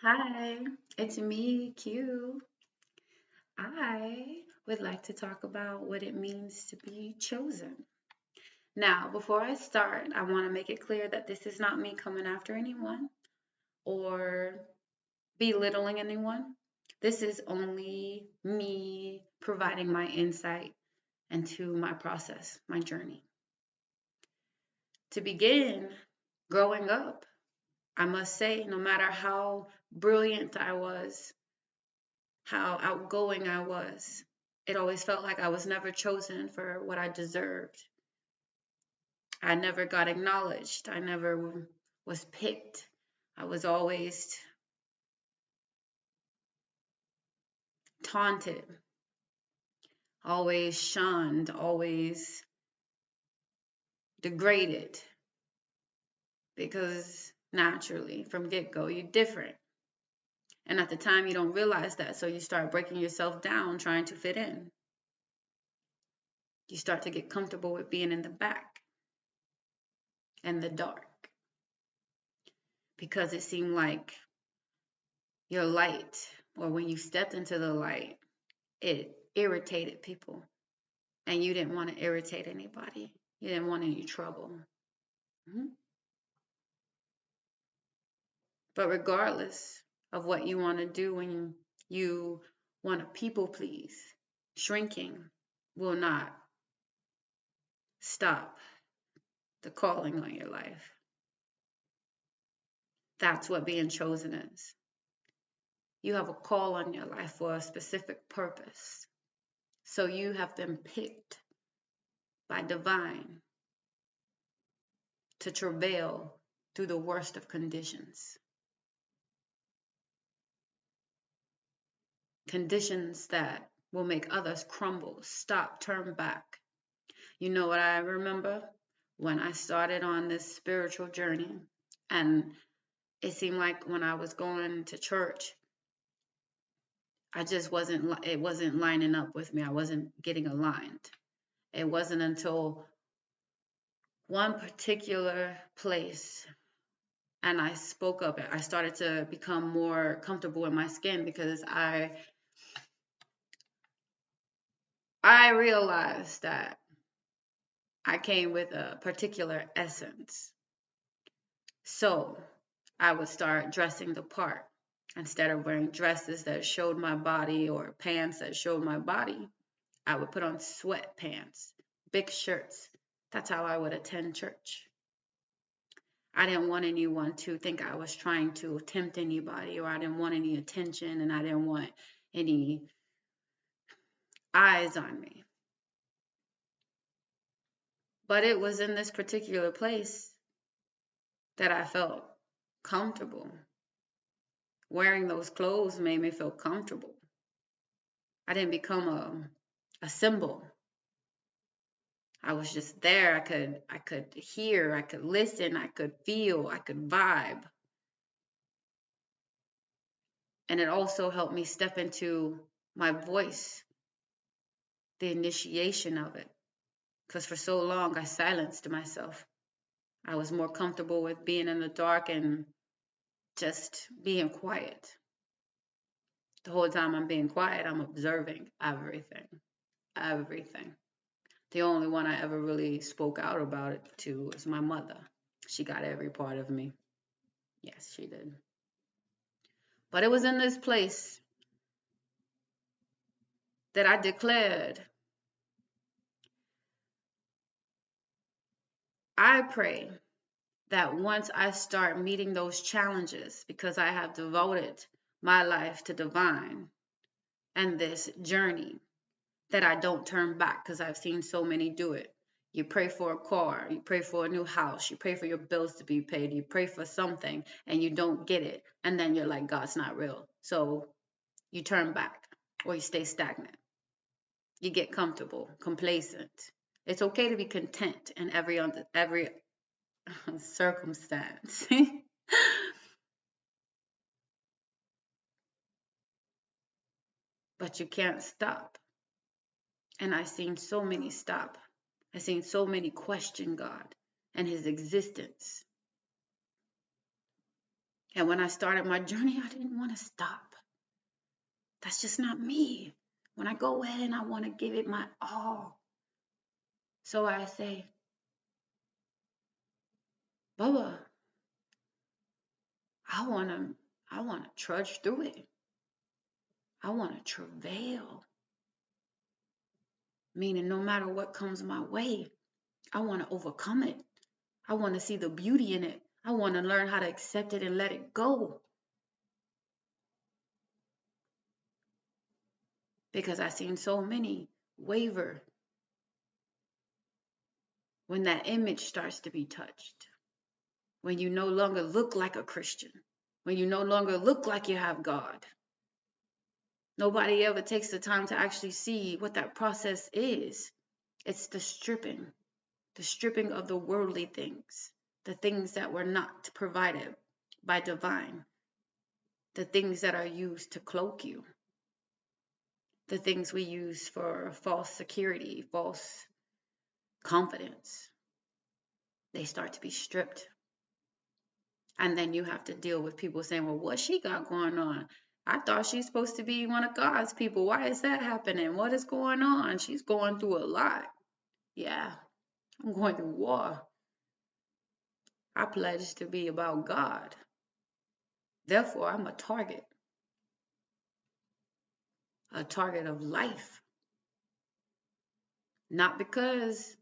Hi, it's me, Q. I would like to talk about what it means to be chosen. Now, before I start, I want to make it clear that this is not me coming after anyone or belittling anyone. This is only me providing my insight into my process, my journey. To begin, growing up, I must say, no matter how brilliant I was, how outgoing I was. It always felt like I was never chosen for what I deserved. I never got acknowledged. I never was picked. I was always taunted, always shunned, always degraded because naturally from get-go you're different. And at the time you don't realize that, so you start breaking yourself down trying to fit in. You start to get comfortable with being in the back and the dark because it seemed like your light, or when you stepped into the light, it irritated people. And you didn't want to irritate anybody. You didn't want any trouble. Mhm. But regardless of what you want to do when you want to people please, shrinking will not stop the calling on your life. That's what being chosen is. You have a call on your life for a specific purpose. So you have been picked by divine to travail through the worst of conditions. Conditions that will make others crumble, stop, turn back. You know what I remember? When I started on this spiritual journey, and it seemed like when I was going to church, it wasn't lining up with me. I wasn't getting aligned. It wasn't until one particular place and I spoke up. I started to become more comfortable in my skin because I realized that I came with a particular essence. So I would start dressing the part. Instead of wearing dresses that showed my body or pants that showed my body, I would put on sweatpants, big shirts. That's how I would attend church. I didn't want anyone to think I was trying to tempt anybody, or I didn't want any attention, and I didn't want any eyes on me. But it was in this particular place that I felt comfortable. Wearing those clothes made me feel comfortable. I didn't become a symbol. I was just there. I could hear, I could listen, I could feel, I could vibe. And it also helped me step into my voice, the initiation of it. Because for so long I silenced myself. I was more comfortable with being in the dark and just being quiet. The whole time I'm being quiet, I'm observing everything. Everything. The only one I ever really spoke out about it to was my mother. She got every part of me. Yes, she did. But it was in this place that I declared, I pray that once I start meeting those challenges, because I have devoted my life to divine and this journey, that I don't turn back because I've seen so many do it. You pray for a car, you pray for a new house, you pray for your bills to be paid, you pray for something and you don't get it. And then you're like, God's not real. So you turn back or you stay stagnant. You get comfortable, complacent. It's okay to be content in every circumstance. But you can't stop. And I've seen so many stop. I've seen so many question God and his existence. And when I started my journey, I didn't want to stop. That's just not me. When I go in, I want to give it my all. So I say, Bubba, I want to trudge through it. I want to travail. Meaning no matter what comes my way, I want to overcome it. I want to see the beauty in it. I want to learn how to accept it and let it go. Because I've seen so many waver when that image starts to be touched. When you no longer look like a Christian. When you no longer look like you have God. Nobody ever takes the time to actually see what that process is. It's the stripping of the worldly things, the things that were not provided by divine, the things that are used to cloak you, the things we use for false security, false confidence. They start to be stripped. And then you have to deal with people saying, well, what she got going on? I thought she's supposed to be one of God's people. Why is that happening? What is going on? She's going through a lot. Yeah, I'm going through war. I pledge to be about God. Therefore, I'm a target of life. Not because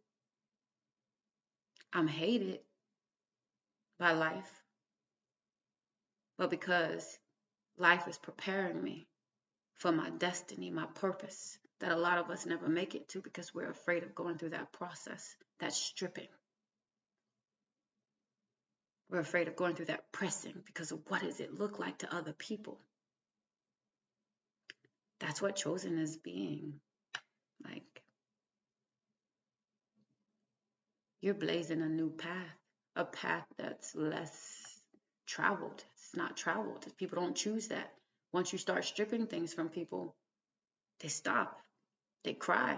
I'm hated by life, but because life is preparing me for my destiny, my purpose, that a lot of us never make it to because we're afraid of going through that process, that stripping. We're afraid of going through that pressing because of what does it look like to other people. That's what chosen is being. Like, you're blazing a new path, a path that's less traveled. It's not traveled. People don't choose that. Once you start stripping things from people, they stop, they cry,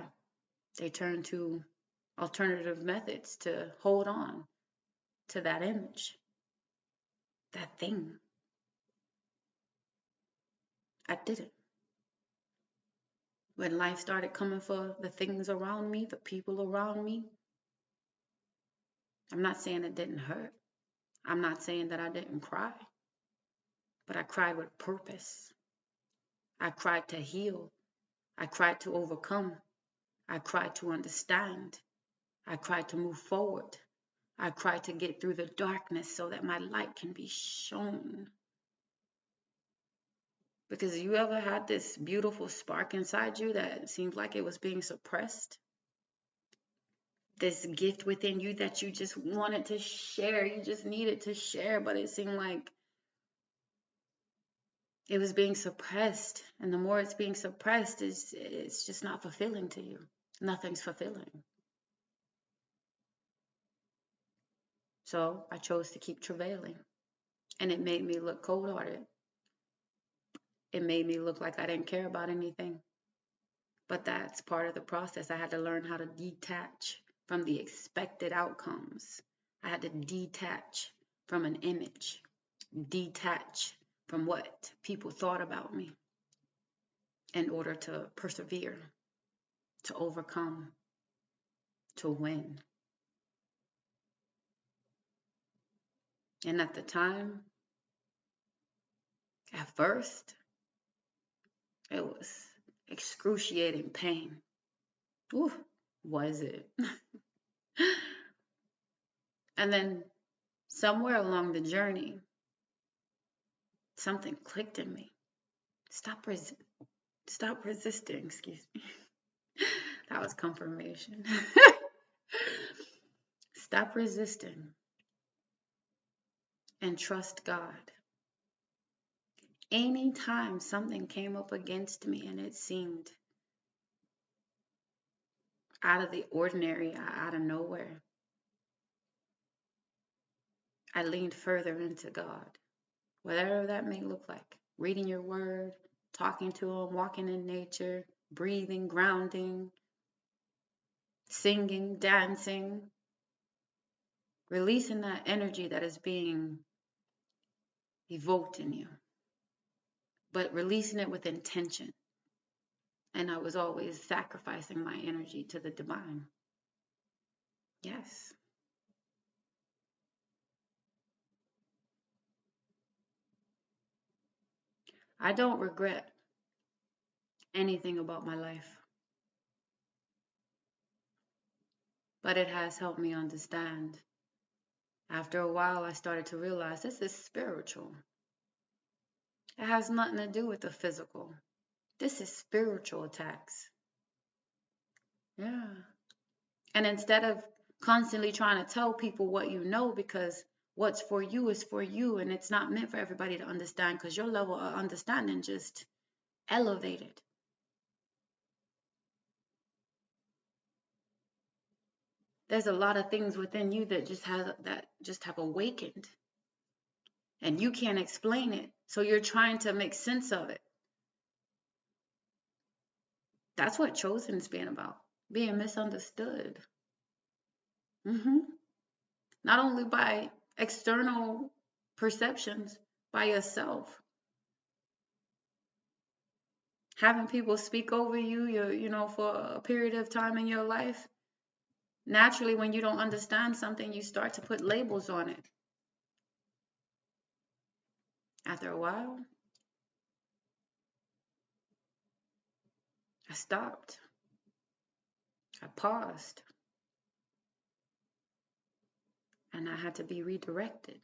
they turn to alternative methods to hold on to that image, that thing. I did it. When life started coming for the things around me, the people around me, I'm not saying it didn't hurt. I'm not saying that I didn't cry, but I cried with purpose. I cried to heal. I cried to overcome. I cried to understand. I cried to move forward. I cried to get through the darkness so that my light can be shown. Because you ever had this beautiful spark inside you that seemed like it was being suppressed? This gift within you that you just wanted to share, you just needed to share, but it seemed like it was being suppressed. And the more it's being suppressed, it's just not fulfilling to you. Nothing's fulfilling. So I chose to keep travailing. And it made me look cold-hearted. It made me look like I didn't care about anything. But that's part of the process. I had to learn how to detach from the expected outcomes. I had to detach from an image, detach from what people thought about me in order to persevere, to overcome, to win. And at the time, at first, it was excruciating pain. Ooh, was it? And then somewhere along the journey, something clicked in me. Stop resisting, excuse me. That was confirmation. Stop resisting and trust God. Anytime something came up against me and it seemed out of the ordinary, out of nowhere, I leaned further into God, whatever that may look like. Reading your word, talking to Him, walking in nature, breathing, grounding, singing, dancing, releasing that energy that is being evoked in you, but releasing it with intention. And I was always sacrificing my energy to the divine. Yes. I don't regret anything about my life, but it has helped me understand. After a while, I started to realize this is spiritual. It has nothing to do with the physical. This is spiritual attacks. Yeah. And instead of constantly trying to tell people what you know, because what's for you is for you, and it's not meant for everybody to understand, because your level of understanding just elevated. There's a lot of things within you that just have awakened, and you can't explain it, so you're trying to make sense of it. That's what chosen's being about, being misunderstood. Not only by external perceptions, by yourself. Having people speak over you, for a period of time in your life, naturally, when you don't understand something, you start to put labels on it. After a while, I stopped. I paused. And I had to be redirected.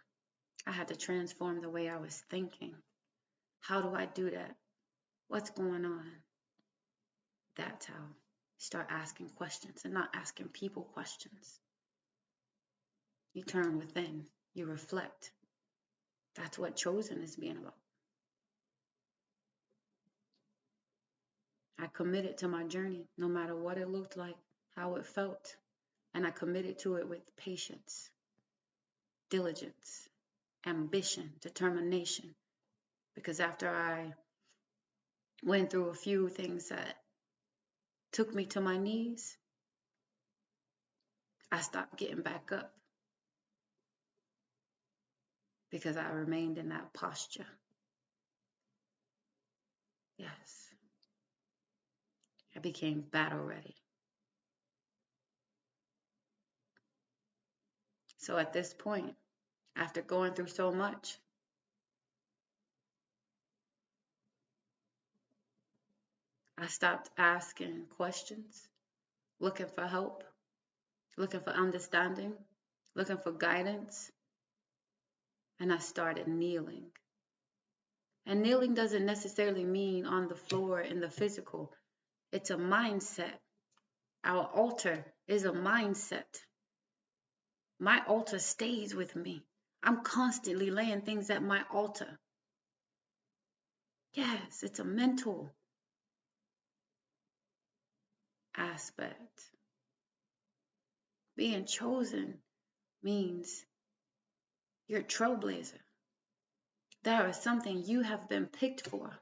I had to transform the way I was thinking. How do I do that? What's going on? That's how. Start asking questions and not asking people questions. You turn within. You reflect. That's what chosen is being about. I committed to my journey, no matter what it looked like, how it felt. And I committed to it with patience, diligence, ambition, determination. Because after I went through a few things that took me to my knees, I stopped getting back up because I remained in that posture. Yes. I became battle ready. So at this point, after going through so much, I stopped asking questions, looking for help, looking for understanding, looking for guidance, and I started kneeling. And kneeling doesn't necessarily mean on the floor in the physical. It's a mindset. Our altar is a mindset. My altar stays with me. I'm constantly laying things at my altar. Yes, it's a mental aspect. Being chosen means you're a trailblazer. There is something you have been picked for.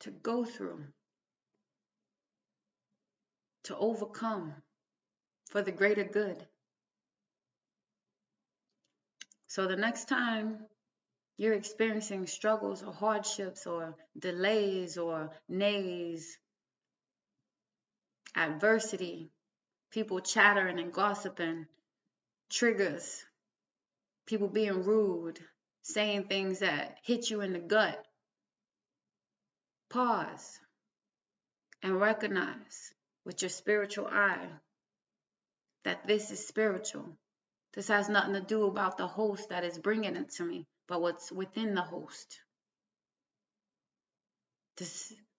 To go through, to overcome for the greater good. So the next time you're experiencing struggles or hardships or delays or nays, adversity, people chattering and gossiping, triggers, people being rude, saying things that hit you in the gut, pause and recognize with your spiritual eye that this is spiritual. This has nothing to do about the host that is bringing it to me, but what's within the host.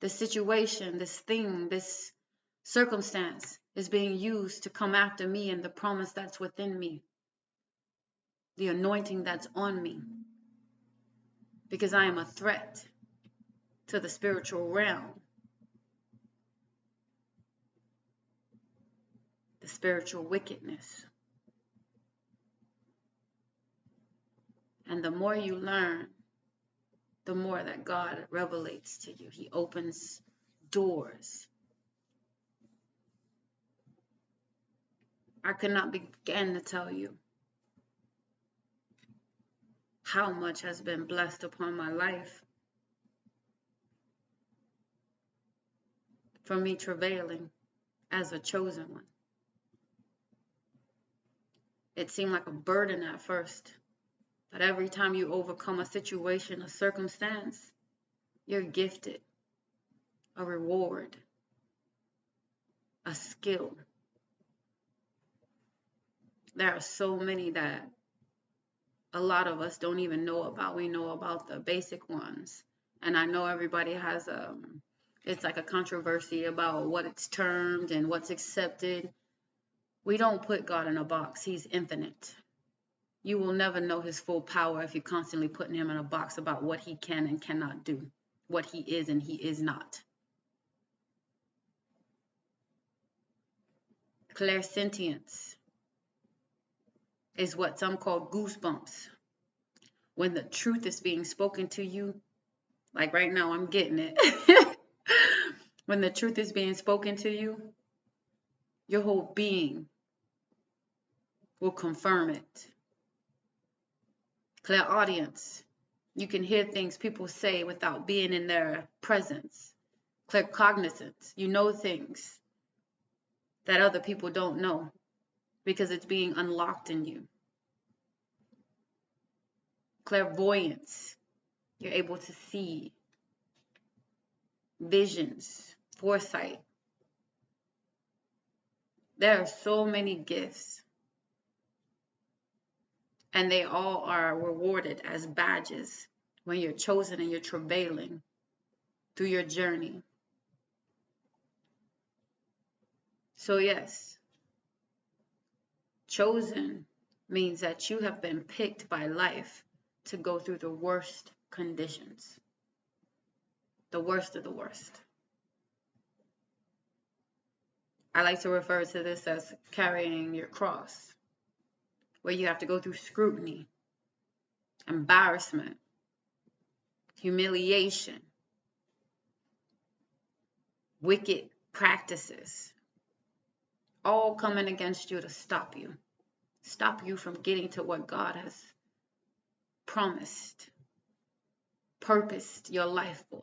The situation, this thing, this circumstance is being used to come after me and the promise that's within me, the anointing that's on me, because I am a threat to the spiritual realm, the spiritual wickedness. And the more you learn, the more that God revelates to you. He opens doors. I could not begin to tell you how much has been blessed upon my life from me travailing as a chosen one. It seemed like a burden at first, but every time you overcome a situation, a circumstance, you're gifted a reward, a skill. There are so many that a lot of us don't even know about. We know about the basic ones. And I know everybody has it's like a controversy about what it's termed and what's accepted. We don't put God in a box. He's infinite. You will never know his full power if you're constantly putting him in a box about what he can and cannot do, what he is and he is not. Clairsentience is what some call goosebumps. When the truth is being spoken to you, like right now, I'm getting it. When the truth is being spoken to you, your whole being will confirm it. Clairaudience, you can hear things people say without being in their presence. Claircognizance, you know things that other people don't know because it's being unlocked in you. Clairvoyance, you're able to see visions, foresight. There are so many gifts, and they all are rewarded as badges when you're chosen and you're travailing through your journey. So yes, chosen means that you have been picked by life to go through the worst conditions, the worst of the worst. I like to refer to this as carrying your cross, where you have to go through scrutiny, embarrassment, humiliation, wicked practices, all coming against you to stop you from getting to what God has promised, purposed your life for.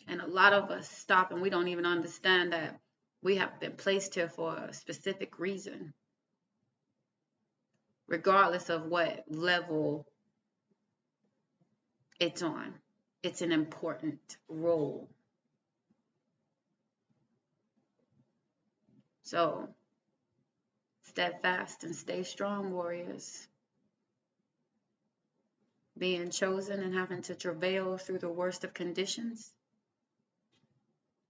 And a lot of us stop and we don't even understand that we have been placed here for a specific reason, regardless of what level it's on. It's an important role. So, steadfast and stay strong, warriors. Being chosen and having to travail through the worst of conditions.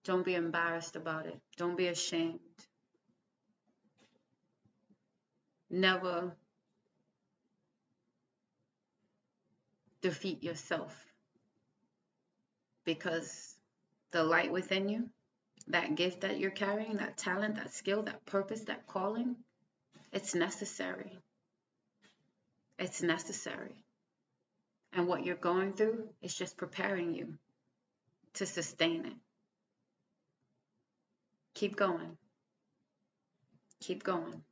Don't be embarrassed about it. Don't be ashamed. Never defeat yourself, because the light within you, that gift that you're carrying, that talent, that skill, that purpose, that calling, it's necessary. It's necessary. And what you're going through is just preparing you to sustain it. Keep going. Keep going.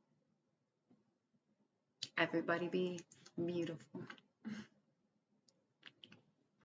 Everybody be beautiful.